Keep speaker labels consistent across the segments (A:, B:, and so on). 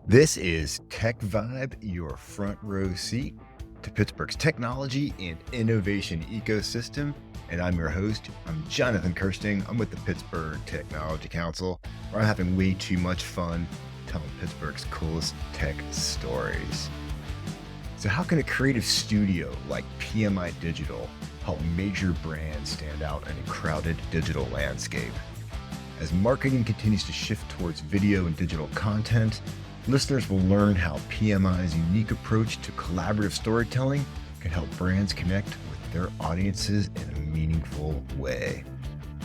A: This is TechVibe, your front row seat to Pittsburgh's technology and innovation ecosystem. And I'm your host. I'm Jonathan Kirsting. I'm with the Pittsburgh Technology Council, where I'm having way too much fun telling Pittsburgh's coolest tech stories. So how can a creative studio like PMI Digital help major brands stand out in a crowded digital landscape? As marketing continues to shift towards video and digital content, listeners will learn how PMI's unique approach to collaborative storytelling can help brands connect with their audiences in a meaningful way.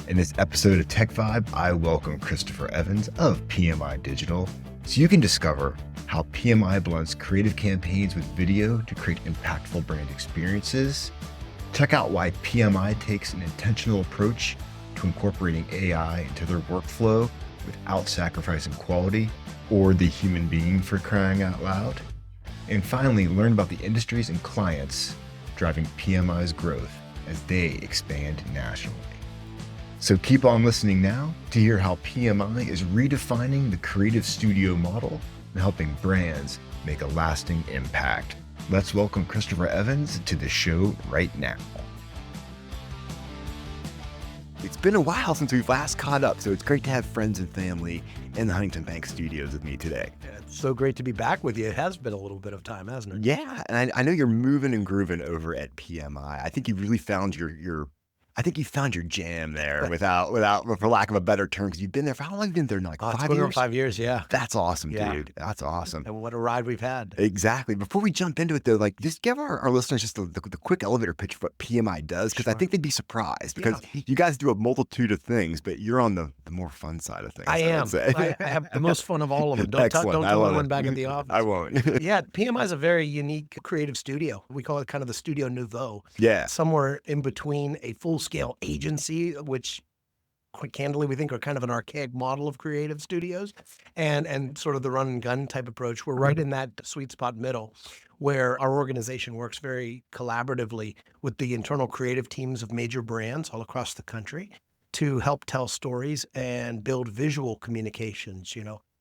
A: In this episode of TechVibe, I welcome Christopher Evans of PMI Digital so you can discover how PMI blends creative campaigns with video to create impactful brand experiences. Check out why PMI takes an intentional approach to incorporating AI into their workflow without sacrificing quality or the human being, for crying out loud. And finally, learn about the industries and clients driving PMI's growth as they expand nationally. So keep on listening now to hear how PMI is redefining the creative studio model and helping brands make a lasting impact. Let's welcome Christopher Evans to the show right now. It's been a while since we've last caught up, so it's great to have friends and family in the Huntington Bank studios with me today.
B: It's so great to be back with you. It has been a little bit of time, hasn't it?
A: Yeah, and I know you're moving and grooving over at PMI. I think you really found your jam there, for lack of a better term, because you've been there for how long? Have you been there now? Like 5 years?
B: 5 years, yeah.
A: That's awesome,
B: Yeah.
A: dude. That's awesome.
B: And what a ride we've had.
A: Exactly. Before we jump into it, though, just give our listeners just the quick elevator pitch of what PMI does, because I think they'd be surprised, because you guys do a multitude of things, but you're on the more fun side of things.
B: I am. I have the most fun of all of them. Don't tell anyone back at the office.
A: I won't.
B: Yeah, PMI is a very unique creative studio. We call it kind of the Studio Nouveau.
A: Yeah.
B: Somewhere in between a full-scale agency, which quite candidly, we think are kind of an archaic model of creative studios, and sort of the run and gun type approach. We're right in that sweet spot middle where our organization works very collaboratively with the internal creative teams of major brands all across the country to help tell stories and build visual communications,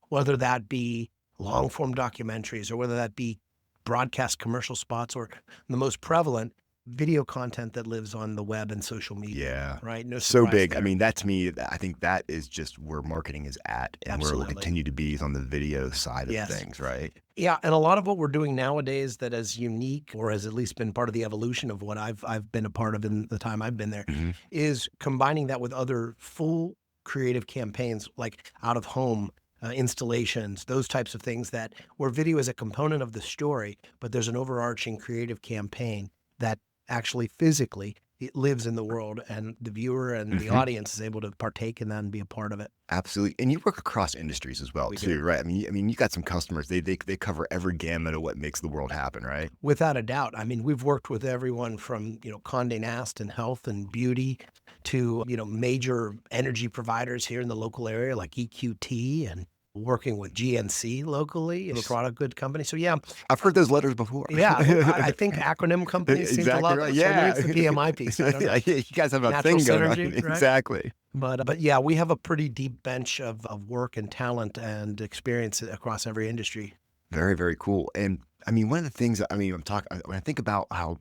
B: whether that be long form documentaries or whether that be broadcast commercial spots or the most prevalent video content that lives on the web and social media.
A: Yeah.
B: Right. No
A: so
B: surprise
A: big.
B: there.
A: I mean, that to me, I think that is just where marketing is at, and where it will
B: Absolutely.
A: continue to be is on the video side of
B: Yes.
A: things, right?
B: Yeah, and a lot of what we're doing nowadays that is unique, or has at least been part of the evolution of what I've been a part of in the time I've been there, is combining that with other full creative campaigns like out of home installations, those types of things that where video is a component of the story, but there's an overarching creative campaign that actually physically it lives in the world, and the viewer and the audience is able to partake in that and be a part of it.
A: Absolutely. And you work across industries as well, too, right? I mean, you got some customers, they cover every gamut of what makes the world happen, right?
B: Without a doubt. I mean, we've worked with everyone from, Condé Nast and health and beauty to, major energy providers here in the local area like EQT, and working with GNC locally, a product good company. So yeah,
A: I've heard those letters before.
B: yeah, I think acronym companies seem to
A: Exactly
B: love
A: right.
B: it.
A: Yeah.
B: So maybe it's the PMI piece. I don't know.
A: You guys have a
B: Natural
A: thing going on.
B: synergy, right?
A: Exactly.
B: But yeah, we have a pretty deep bench of work and talent and experience across every industry.
A: Very, very cool. And I mean, one of the things, I'm talking, when I think about how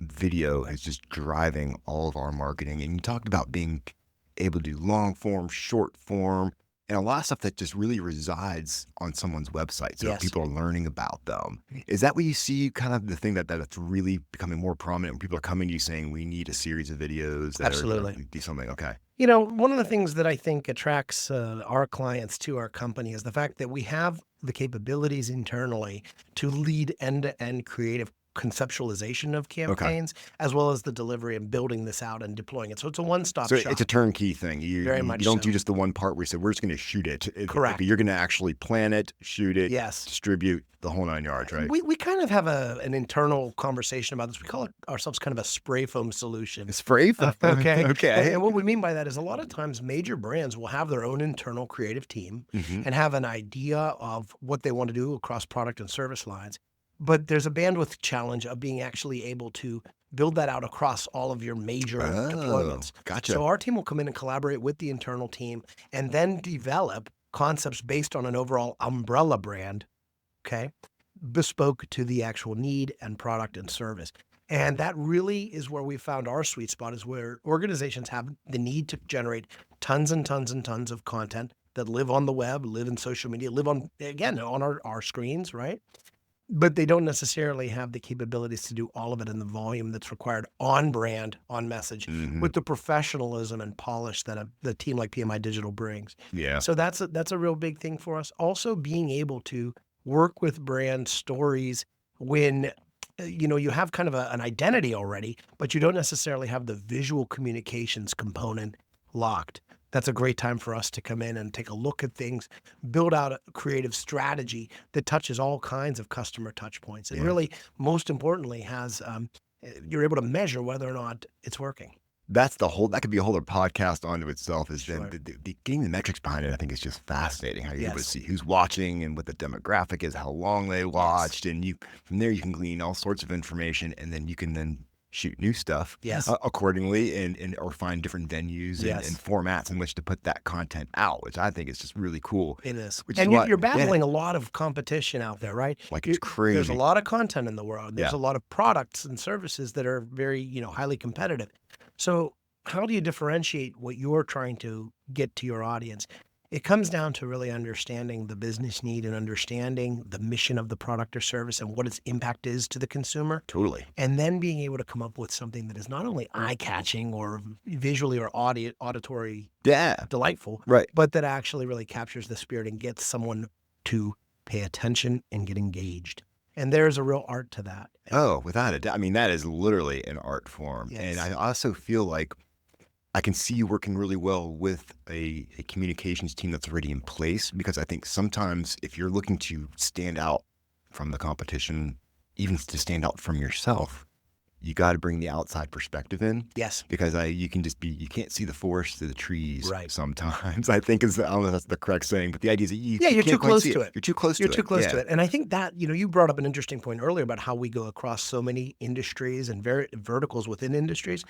A: video is just driving all of our marketing, and you talked about being able to do long form, short form, and a lot of stuff that just really resides on someone's website. So
B: Yes.
A: people are learning about them. Is that what you see, kind of the thing that's really becoming more prominent when people are coming to you saying, we need a series of videos that
B: Absolutely.
A: do something? Okay.
B: One of the things that I think attracts our clients to our company is the fact that we have the capabilities internally to lead end-to-end creative conceptualization of campaigns, as well as the delivery and building this out and deploying it. So it's a one-stop
A: So
B: shop.
A: it's a turnkey thing. You
B: much
A: don't
B: so.
A: do just the one part where you say, we're just going to shoot it.
B: Correct.
A: But you're going to actually plan it, shoot it,
B: Yes.
A: distribute the whole 9 yards, right?
B: We kind of have an internal conversation about this. We call it ourselves kind of a spray foam solution.
A: Spray foam.
B: Okay.
A: Okay.
B: And what we mean by that is a lot of times major brands will have their own internal creative team
A: Mhm.
B: and have an idea of what they want to do across product and service lines. But there's a bandwidth challenge of being actually able to build that out across all of your major deployments.
A: Gotcha.
B: So our team will come in and collaborate with the internal team and then develop concepts based on an overall umbrella brand okay, bespoke to the actual need and product and service. And that really is where we found our sweet spot, is where organizations have the need to generate tons and tons and tons of content that live on the web, live in social media, live on, again, on our screens, right? But they don't necessarily have the capabilities to do all of it in the volume that's required on brand, on message,
A: Hmm.
B: with the professionalism and polish that the team like PMI Digital brings.
A: Yeah.
B: So that's a real big thing for us. Also, being able to work with brand stories when you have kind of an identity already, but you don't necessarily have the visual communications component locked. That's a great time for us to come in and take a look at things, build out a creative strategy that touches all kinds of customer touch points, and
A: Yeah.
B: really, most importantly, has you're able to measure whether or not it's working.
A: That could be a whole other podcast onto itself, is then
B: Sure.
A: getting the metrics behind it. I think is just fascinating how you're able to
B: Yes.
A: see who's watching and what the demographic is, how long they watched. And from there, you can glean all sorts of information, and then you can then shoot new stuff
B: Yes.
A: accordingly, and or find different venues and
B: Yes.
A: formats in which to put that content out, which I think is just really cool.
B: It is.
A: Which is
B: And
A: what,
B: you're
A: yeah,
B: battling a lot of competition out there, right?
A: like it's
B: There's a
A: crazy.
B: lot of content in the world. There's
A: Yeah.
B: a lot of products and services that are very, highly competitive. So how do you differentiate what you're trying to get to your audience? It comes down to really understanding the business need and understanding the mission of the product or service and what its impact is to the consumer.
A: Totally.
B: And then being able to come up with something that is not only eye-catching or visually or auditory
A: Yeah.
B: delightful,
A: Right.
B: but that actually really captures the spirit and gets someone to pay attention and get engaged. And there's a real art to that.
A: Oh, without a doubt. I mean, that is literally an art form. And
B: Yes.
A: I also feel like I can see you working really well with a communications team that's already in place, because I think sometimes if you're looking to stand out from the competition, even to stand out from yourself, you got to bring the outside perspective in,
B: Yes.
A: because you can't see the forest through the trees
B: Right.
A: sometimes. I think I don't know if that's the correct saying, but the idea is that
B: Yeah,
A: you
B: you're
A: can't
B: too
A: quite
B: close
A: see
B: to it.
A: You're too close
B: You're
A: to
B: too
A: it.
B: close
A: Yeah.
B: to it. And I think that, you brought up an interesting point earlier about how we go across so many industries and verticals within industries.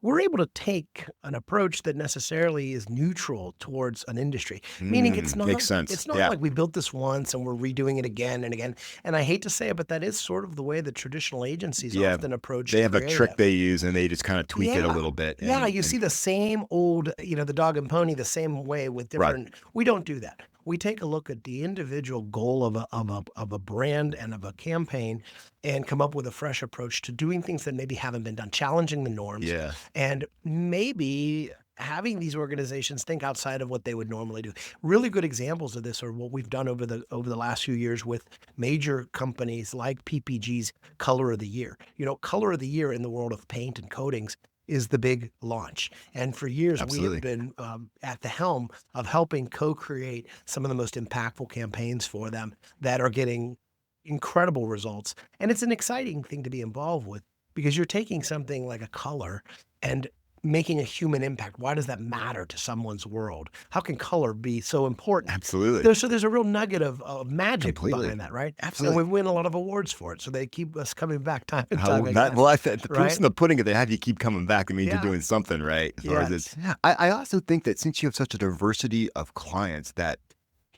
B: We're able to take an approach that necessarily is neutral towards an industry, meaning
A: Makes sense.
B: it's not
A: Yeah.
B: like we built this once and we're redoing it again and again. And I hate to say it, but that is sort of the way the traditional agencies
A: Yeah.
B: often approach
A: They have a trick
B: creative.
A: they use, and they just kind of tweak it a
B: Yeah.
A: little bit.
B: Yeah, you
A: and
B: see the same old, the dog and pony the same way with
A: Right.
B: different. We don't do that. We take a look at the individual goal of a brand and of a campaign, and come up with a fresh approach to doing things that maybe haven't been done, challenging the norms,
A: Yeah.
B: and maybe having these organizations think outside of what they would normally do. Really good examples of this are what we've done over the last few years with major companies like PPG's Color of the Year. Color of the Year in the world of paint and coatings is the big launch. And for years, we
A: Absolutely.
B: have been at the helm of helping co-create some of the most impactful campaigns for them that are getting incredible results. And it's an exciting thing to be involved with, because you're taking something like a color and making a human impact. Why does that matter to someone's world? How can color be so important?
A: Absolutely.
B: There's a real nugget of magic
A: Completely.
B: behind that, right?
A: Absolutely.
B: And we win a lot of awards for it. So they keep us coming back time and
A: How
B: time
A: that,
B: again.
A: well, I said the proof's
B: right?
A: in the pudding. If they have you keep coming back, it means
B: Yeah.
A: you're doing something right. As far as
B: Yes.
A: I also think that since you have such a diversity of clients, that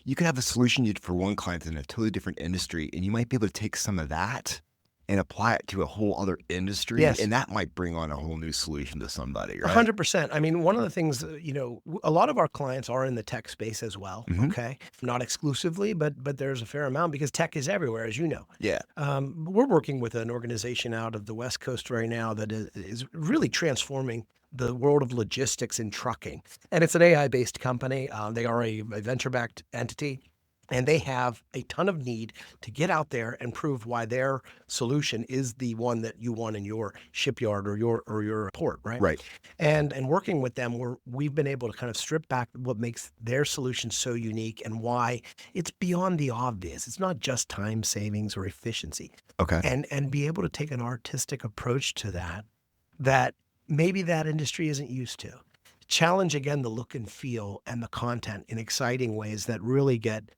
A: you could have a solution for one client in a totally different industry, and you might be able to take some of that and apply it to a whole other industry.
B: Yes.
A: And that might bring on a whole new solution to somebody, right?
B: 100%. I mean, one of the things, a lot of our clients are in the tech space as well.
A: Mhm.
B: Okay, not exclusively, but there's a fair amount, because tech is everywhere, as you know.
A: Yeah.
B: We're working with an organization out of the West Coast right now that is really transforming the world of logistics in trucking, and it's an AI-based company. They are a venture-backed entity. And they have a ton of need to get out there and prove why their solution is the one that you want in your shipyard or your port, right?
A: Right.
B: And working with them, we've been able to kind of strip back what makes their solution so unique and why it's beyond the obvious. It's not just time savings or efficiency,
A: Okay.
B: and be able to take an artistic approach to that maybe that industry isn't used to. Challenge again the look and feel and the content in exciting ways that really get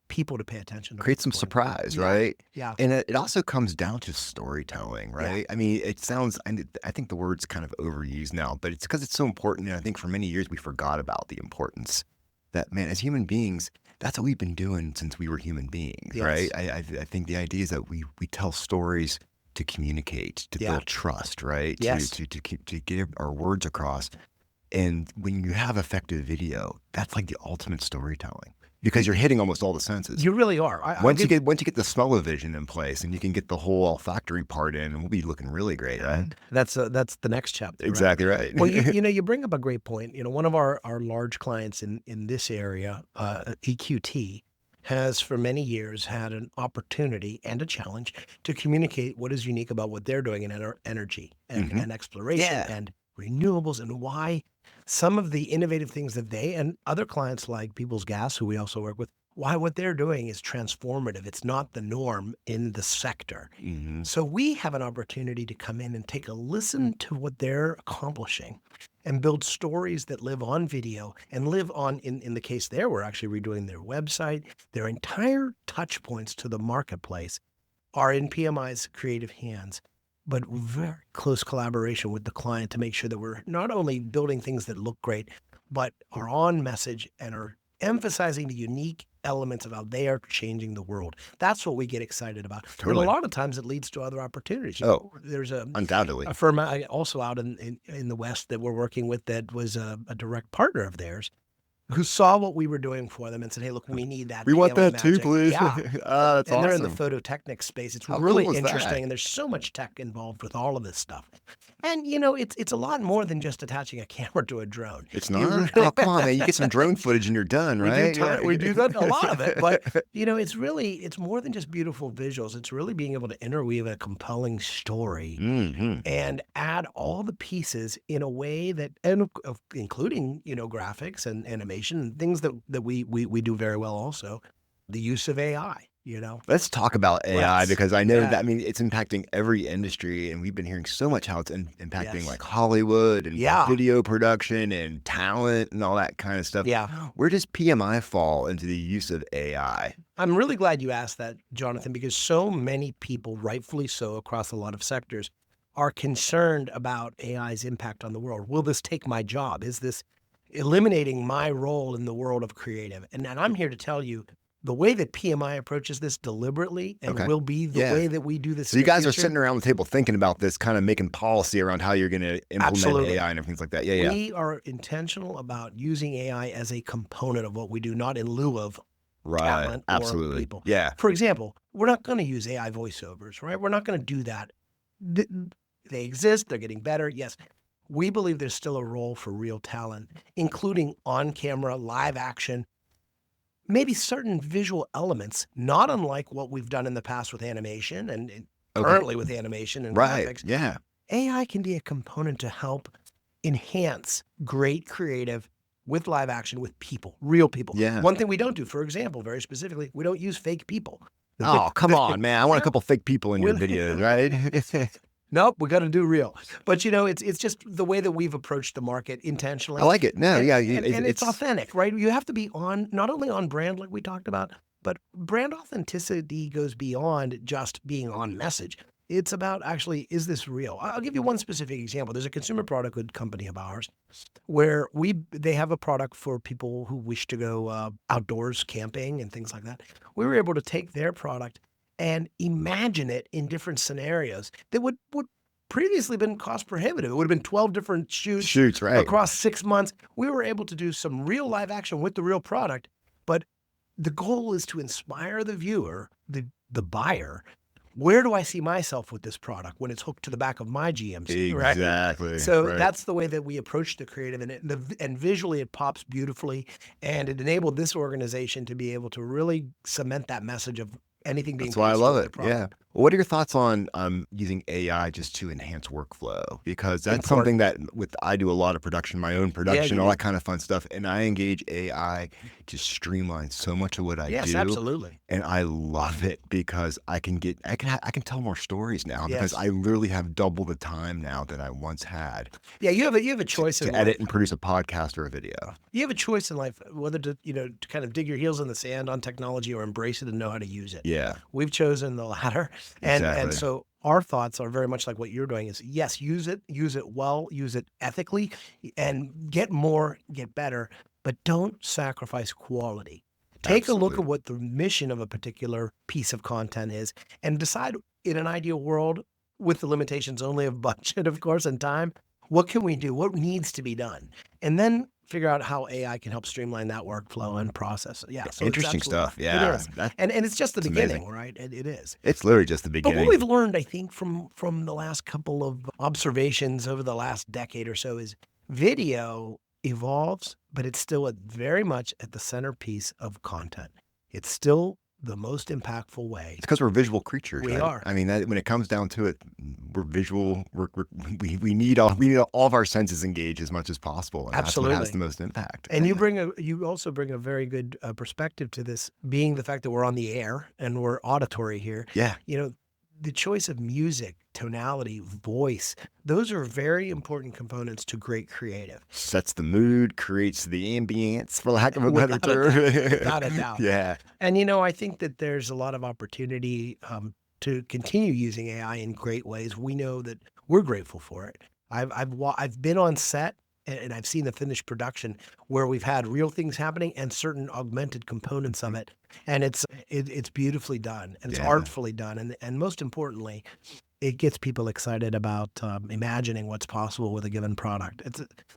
B: people to pay attention to
A: Create
B: what's
A: some
B: going on.
A: surprise,
B: Yeah.
A: right?
B: Yeah.
A: And it also comes down to storytelling, right? I mean, it sounds, I think the word's kind of overused now, but it's because it's so important. And I think for many years we forgot about the importance that, man, as human beings, that's what we've been doing since we were human beings,
B: Yes.
A: right? I think the idea is that we tell stories to communicate, to
B: Yeah.
A: build trust, right?
B: Yes.
A: To get our words across. And when you have effective video, that's like the ultimate storytelling because you're hitting almost all the senses.
B: You really are.
A: Once you get the smell-o-vision in place and you can get the whole olfactory part in, we'll be looking really great, right?
B: That's the next chapter.
A: Exactly right.
B: Well, you bring up a great point. One of our large clients in this area, EQT, has for many years had an opportunity and a challenge to communicate what is unique about what they're doing in energy and exploration
A: Yeah.
B: and renewables, and why some of the innovative things that they and other clients like People's Gas, who we also work with, why what they're doing is transformative. It's not the norm in the sector. So we have an opportunity to come in and take a listen to what they're accomplishing and build stories that live on video and live on, in the case there, we're actually redoing their website. Their entire touch points to the marketplace are in PMI's creative hands, but very close collaboration with the client to make sure that we're not only building things that look great, but are on message and are emphasizing the unique elements of how they are changing the world. That's what we get excited about.
A: Totally.
B: And a lot of times it leads to other opportunities. There's
A: Undoubtedly.
B: a firm also out in the West that we're working with that was a direct partner of theirs, who saw what we were doing for them and said, "Hey, look, we need that.
A: We want
B: daily
A: that too,
B: magic."
A: please.
B: Yeah.
A: That's
B: And they're in the
A: awesome.
B: phototechnic space. It's
A: How
B: really
A: cool is that?
B: interesting, and there's so much tech involved with all of this stuff. And it's a lot more than just attaching a camera to a drone.
A: It's
B: You
A: not?
B: really-
A: Oh, come on, man. You get some drone footage and you're done, right?
B: We do that, a lot of it, but it's more than just beautiful visuals. It's really being able to interweave a compelling story and add all the pieces in a way that, and including graphics and animation and things that we do very well. Also, the use of AI.
A: Let's talk about AI
B: Let's.
A: because I know
B: Yeah.
A: that, I mean, it's impacting every industry, and we've been hearing so much how it's impacting
B: Yes.
A: like Hollywood and
B: Yeah.
A: video production and talent and all that kind of stuff.
B: Yeah.
A: Where does PMI fall into the use of AI?
B: I'm really glad you asked that, Jonathan, because so many people, rightfully so, across a lot of sectors, are concerned about AI's impact on the world. Will this take my job? Is this eliminating my role in the world of creative? And I'm here to tell you, the way that PMI approaches this deliberately and
A: Okay.
B: will be the
A: Yeah.
B: way that we do this.
A: So you
B: in the
A: guys are
B: future.
A: sitting around the table thinking about this, kind of making policy around how you're going to implement
B: Absolutely.
A: AI and everything like that. Yeah.
B: We are intentional about using AI as a component of what we do, not in lieu of
A: Right.
B: talent or
A: Absolutely.
B: people.
A: Yeah.
B: For example, we're not going to use AI voiceovers, right? We're not going to do that. They exist. They're getting better. Yes. We believe there's still a role for real talent, including on-camera, live action, maybe certain visual elements, not unlike what we've done in the past with animation and currently with animation and
A: Right.
B: graphics.
A: Yeah.
B: AI can be a component to help enhance great creative with live action, with people, real people.
A: Yeah.
B: One thing we don't do, for example, very specifically, we don't use fake people.
A: Oh, come on, man. I want a
B: Yeah.
A: couple fake people in your videos, right?
B: Nope, we got to do real. But it's just the way that we've approached the market intentionally.
A: I like it. No,
B: And,
A: yeah.
B: and it's authentic, right? You have to be not only on brand like we talked about, but brand authenticity goes beyond just being on message. It's about actually, is this real? I'll give you one specific example. There's a consumer product good company of ours where they have a product for people who wish to go outdoors camping and things like that. We were able to take their product and imagine it in different scenarios that would previously been cost prohibitive. It would have been 12 different shoots
A: right.
B: across 6 months. We were able to do some real live action with the real product, but the goal is to inspire the viewer, the buyer. Where do I see myself with this product when it's hooked to the back of my GMC? Right?
A: Exactly.
B: So
A: right.
B: that's the way that we approach the creative, and visually it pops beautifully, and it enabled this organization to be able to really cement that message of anything being.
A: That's why I love it.
B: Product.
A: Yeah. Well, what are your thoughts on using AI just to enhance workflow? Because that's something that I do a lot of production, my own production, all that kind of fun stuff, and I engage AI to streamline so much of what I do.
B: Yes, absolutely.
A: And I love it because I can tell more stories now because
B: Yes.
A: I literally have double the time now that I once had.
B: Yeah, you have a choice
A: to
B: in
A: edit
B: life.
A: and produce a podcast or a video.
B: You have a choice in life whether to to kind of dig your heels in the sand on technology or embrace it and know how to use it.
A: Yeah.
B: We've chosen the latter, and
A: Exactly.
B: so our thoughts are very much like what you're doing. Is yes, use it well, use it ethically, and get more, get better, but don't sacrifice quality. Take a look
A: Absolutely.
B: at what the mission of a particular piece of content is and decide in an ideal world, with the limitations only of budget, of course, and time, what can we do? What needs to be done? And then figure out how AI can help streamline that workflow and process. Yeah, so it's
A: Interesting
B: absolutely,
A: stuff.
B: it
A: Yeah,
B: is.
A: that's
B: And it's just the
A: amazing.
B: beginning, right? It is.
A: It's literally just the
B: But what
A: beginning.
B: we've learned, I think, from the last couple of observations over the last decade or so is video evolves, but it's still very much at the centerpiece of content. It's still the most impactful way.
A: It's because we're visual creatures,
B: We
A: right?
B: are.
A: I mean, that, when it comes down to it, we're visual. We need all of our senses engaged as much as possible, and that's what has
B: Absolutely.
A: the most impact.
B: And you also bring a very good perspective to this, being the fact that we're on the air and we're auditory here.
A: Yeah,
B: You know, the choice of music, tonality, voice, those are very important components to great creative.
A: sets the mood, creates the ambience, for lack of a better
B: Without a doubt.
A: term.
B: Without a doubt.
A: Yeah,
B: And, I think that there's a lot of opportunity to continue using AI in great ways. We know that we're grateful for it. I've been on set and I've seen the finished production where we've had real things happening and certain augmented components of it. And it's beautifully done and it's
A: Yeah.
B: artfully done. And most importantly, it gets people excited about imagining what's possible with a given product.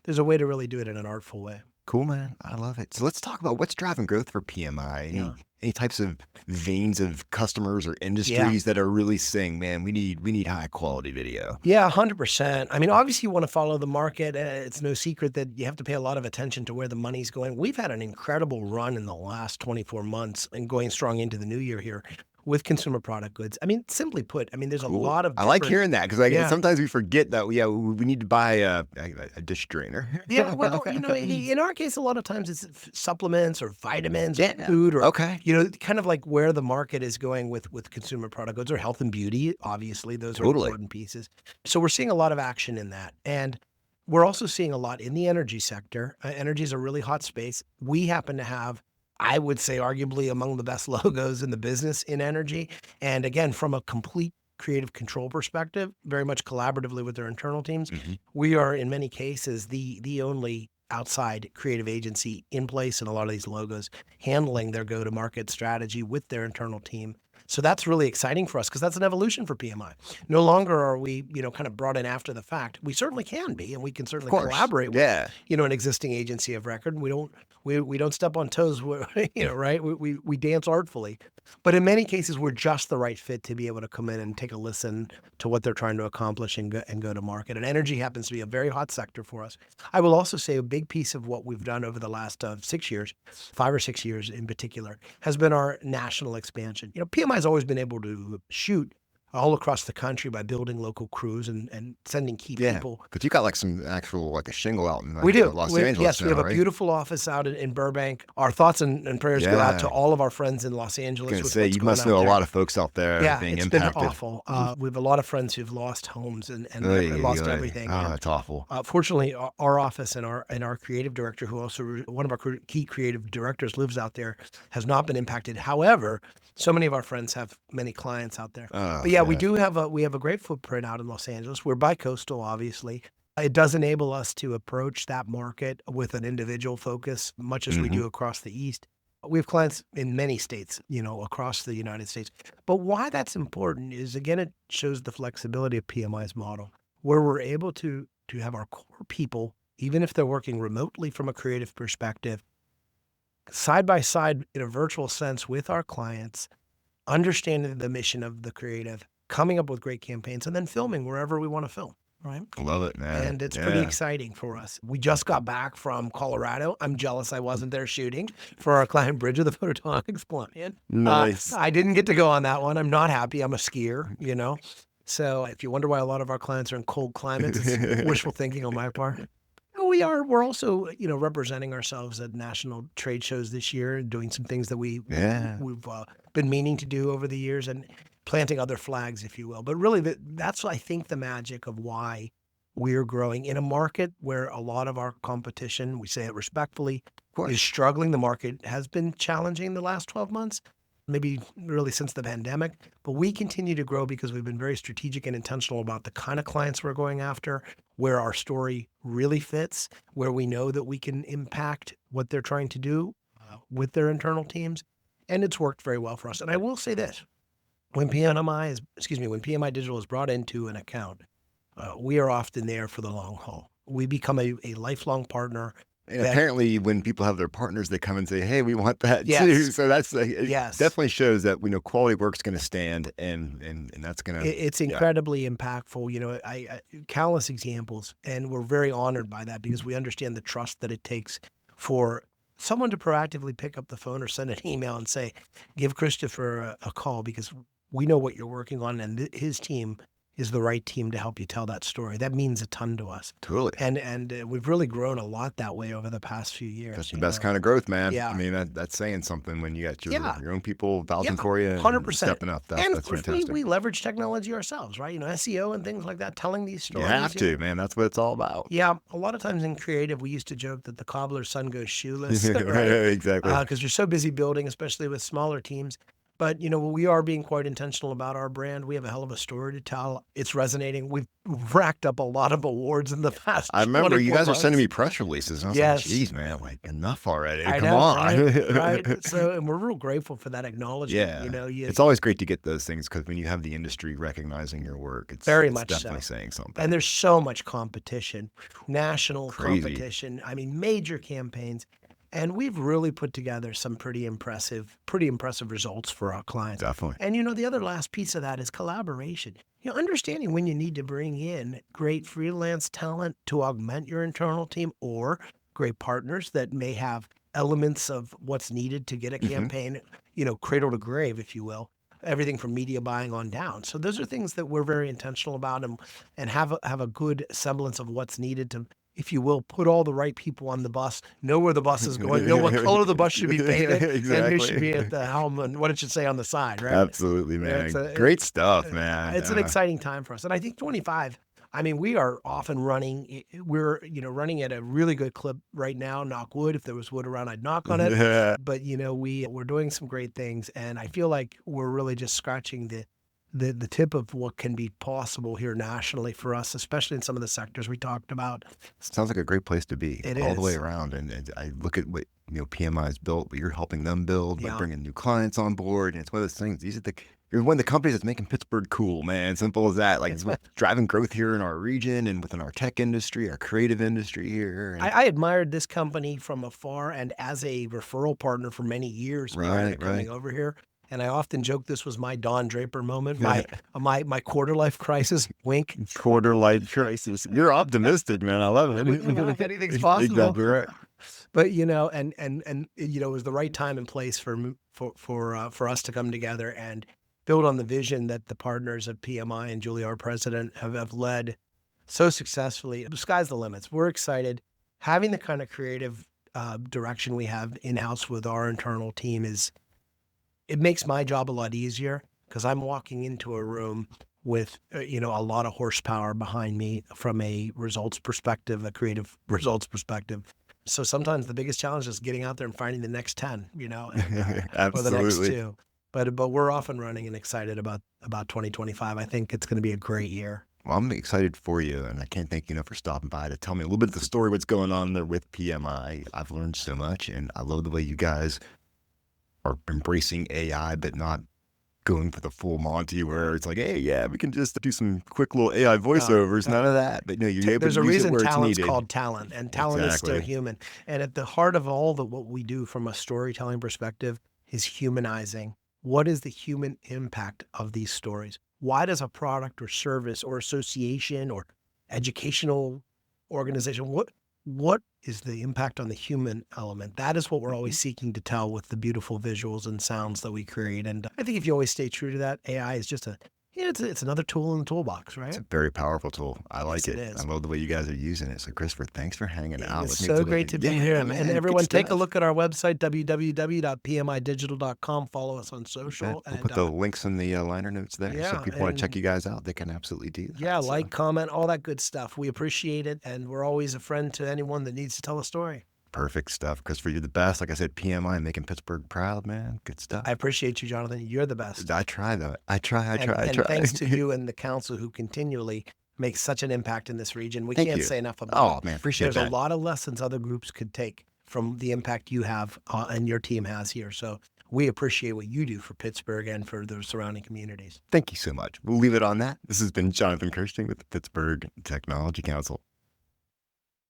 B: There's a way to really do it in an artful way.
A: Cool, man. I love it. So let's talk about what's driving growth for PMI. Any types of veins of customers or industries that are really saying, man, we need high quality video.
B: Yeah, 100%. I mean, obviously, you want to follow the market. It's no secret that you have to pay a lot of attention to where the money's going. We've had an incredible run in the last 24 months and going strong into the new year here with consumer product goods. I mean, simply put, there's a lot of
A: I like
B: different-
A: hearing that because
B: Yeah.
A: sometimes we forget that we need to buy a dish drainer.
B: Yeah, well, in our case, a lot of times it's supplements or vitamins,
A: Yeah.
B: food, or
A: Okay.
B: kind of like where the market is going with consumer product goods or health and beauty. Obviously, those are
A: Totally.
B: important pieces. So we're seeing a lot of action in that, and we're also seeing a lot in the energy sector. Energy is a really hot space. We happen to have, I would say, arguably among the best logos in the business in energy, and again, from a complete creative control perspective, very much collaboratively with their internal teams.
A: Mhm.
B: We are in many cases the only outside creative agency in place in a lot of these logos, handling their go-to-market strategy with their internal team. So that's really exciting for us because that's an evolution for PMI. No longer are we, kind of brought in after the fact. We certainly can be, and we can certainly collaborate with,
A: Yeah.
B: an existing agency of record. We don't step on toes, right? We dance artfully. But in many cases, we're just the right fit to be able to come in and take a listen to what they're trying to accomplish and go to market. And energy happens to be a very hot sector for us. I will also say a big piece of what we've done over the last 6 years, 5 or 6 years in particular, has been our national expansion. PMI has always been able to shoot all across the country by building local crews and sending key
A: Yeah.
B: people.
A: But you got like some actual like a shingle out in
B: We do.
A: Los Angeles.
B: Yes, we
A: now,
B: have a
A: right?
B: beautiful office out in Burbank. Our thoughts and prayers go out to
A: Yeah.
B: all of our friends in Los
A: I
B: Angeles.
A: was gonna
B: with
A: say
B: what's
A: you
B: going
A: must
B: out
A: know a
B: there.
A: lot of folks out there
B: Yeah,
A: being
B: it's
A: impacted.
B: been awful. We have a lot of friends who've lost homes and
A: Oy,
B: lost
A: oy.
B: everything.
A: Oh,
B: And,
A: it's awful.
B: fortunately, our office and our creative director, who also one of our key creative directors lives out there, has not been impacted. However, so many of our friends have many clients out there.
A: Oh,
B: But yeah, we have a great footprint out in Los Angeles. We're bi-coastal, obviously. It does enable us to approach that market with an individual focus, much as we do across the East. We have clients in many states, across the United States. But why that's important is, again, it shows the flexibility of PMI's model, where we're able to have our core people, even if they're working remotely from a creative perspective, side by side in a virtual sense with our clients, understanding the mission of the creative, coming up with great campaigns, and then filming wherever we want to film, right?
A: Love it, man.
B: And it's pretty exciting for us. We just got back from Colorado. I'm jealous I wasn't there shooting for our client Bridge of the Photonics Plan.
A: Nice.
B: I didn't get to go on that one. I'm not happy. I'm a skier, So if you wonder why a lot of our clients are in cold climates, it's wishful thinking on my part. We're also, representing ourselves at national trade shows this year, doing some things that we've been meaning to do over the years and planting other flags, if you will. But really, that's, I think, the magic of why we're growing in a market where a lot of our competition, we say it respectfully, is struggling. The market has been challenging the last 12 months, maybe really since the pandemic, but we continue to grow because we've been very strategic and intentional about the kind of clients we're going after, where our story really fits, where we know that we can impact what they're trying to do. with their internal teams, and it's worked very well for us. And I will say this: when PMI Digital is brought into an account, we are often there for the long haul. We become a lifelong partner.
A: And apparently when people have their partners, they come and say, hey, we want that too.
B: Yes.
A: So that's it
B: Yes.
A: definitely shows that, quality work's going to stand and that's going to.
B: It's incredibly impactful. Countless examples, and we're very honored by that because we understand the trust that it takes for someone to proactively pick up the phone or send an email and say, give Christopher a call because we know what you're working on, and his team is the right team to help you tell that story. That means a ton to us.
A: Totally.
B: And we've really grown a lot that way over the past few years.
A: That's the best kind of growth, man.
B: Yeah.
A: I mean, that's saying something when you got your own people vouching for you and
B: 100%.
A: stepping up. That's
B: of course,
A: fantastic.
B: we leverage technology ourselves, right? SEO and things like that, telling these stories.
A: You have to, man. That's what it's all about.
B: Yeah. A lot of times in creative, we used to joke that the cobbler's son goes shoeless. Right?
A: Exactly.
B: Because you're so busy building, especially with smaller teams. But, we are being quite intentional about our brand. We have a hell of a story to tell. It's resonating. We've racked up a lot of awards in the past.
A: I remember you guys
B: months.
A: were sending me press releases. And I was
B: Yes.
A: like, geez, man, enough already.
B: I
A: Come
B: know,
A: on.
B: Right. So, and we're real grateful for that acknowledgement.
A: Yeah. It's always great to get those things because when you have the industry recognizing your work, it's
B: very much
A: definitely saying something.
B: And there's so much competition, national
A: Crazy.
B: competition. I mean, major campaigns. And we've really put together some pretty impressive results for our clients.
A: Definitely.
B: And the other last piece of that is collaboration. Understanding when you need to bring in great freelance talent to augment your internal team or great partners that may have elements of what's needed to get a campaign, cradle to grave, if you will. Everything from media buying on down. So those are things that we're very intentional about and have a good semblance of what's needed to, if you will, put all the right people on the bus, know where the bus is going, know what color the bus should be painted, and who should be at the helm and what it should say on the side, right?
A: Absolutely, man. Great stuff, man.
B: It's an exciting time for us. And I think 25, we are off and running. We're, running at a really good clip right now, knock wood. If there was wood around, I'd knock on it. But, we're doing some great things. And I feel like we're really just scratching the tip of what can be possible here nationally for us, especially in some of the sectors we talked about.
A: Sounds like a great place to be
B: It
A: all
B: is.
A: the way around. And I look at what, PMI's built, what you're helping them build by bringing new clients on board. And it's one of those things. You're one of the companies that's making Pittsburgh cool, man. Simple as that. Like it's driving growth here in our region and within our tech industry, our creative industry here. And
B: I admired this company from afar and as a referral partner for many years prior to coming over here. And I often joke this was my Don Draper moment, my quarter life crisis. Wink.
A: Quarter life crisis. You're optimistic, man. I love it.
B: Anything's possible.
A: Exactly right.
B: But it was the right time and place for us to come together and build on the vision that the partners at PMI and Julie, our president, have led so successfully. The sky's the limits. We're excited. Having the kind of creative direction we have in-house with our internal team it makes my job a lot easier because I'm walking into a room with, a lot of horsepower behind me from a results perspective, a creative results perspective. So sometimes the biggest challenge is getting out there and finding the next 10, or the next 2. But we're off and running and excited about 2025. I think it's going to be a great year.
A: Well, I'm excited for you, and I can't thank you enough for stopping by to tell me a little bit of the story, what's going on there with PMI. I've learned so much, and I love the way you guys are embracing AI, but not going for the full Monty where it's like, hey, yeah, we can just do some quick little AI voiceovers. None of that. But no, you're able
B: There's
A: to
B: a
A: use
B: reason
A: it where it's
B: talent's
A: needed.
B: called talent, and talent is still human. And at the heart of all what we do from a storytelling perspective is humanizing. What is the human impact of these stories? Why does a product or service or association or educational organization, what is the impact on the human element? That is what we're always seeking to tell with the beautiful visuals and sounds that we create. And I think if you always stay true to that, AI is just it's another tool in the toolbox, right?
A: It's a very powerful tool. I like it.
B: Is.
A: I love the way you guys are using it. So Christopher, thanks for hanging out with me.
B: It's so great to be here.
A: Man,
B: and everyone take a look at our website, www.pmidigital.com. Follow us on social.
A: We'll put the links in the liner notes there. So if people want to check you guys out, they can absolutely do that.
B: Yeah, like, comment, all that good stuff. We appreciate it. And we're always a friend to anyone that needs to tell a story.
A: Perfect stuff. Christopher, you're the best. Like I said, PMI, making Pittsburgh proud, man. Good stuff.
B: I appreciate you, Jonathan. You're the best.
A: I try, though. I try.
B: And thanks to you and the council who continually make such an impact in this region. We can't say enough about it.
A: Oh, man, appreciate that.
B: There's a lot of lessons other groups could take from the impact you have and your team has here. So we appreciate what you do for Pittsburgh and for the surrounding communities.
C: Thank you so much. We'll leave it on that. This has been Jonathan Kirsting with the Pittsburgh Technology Council.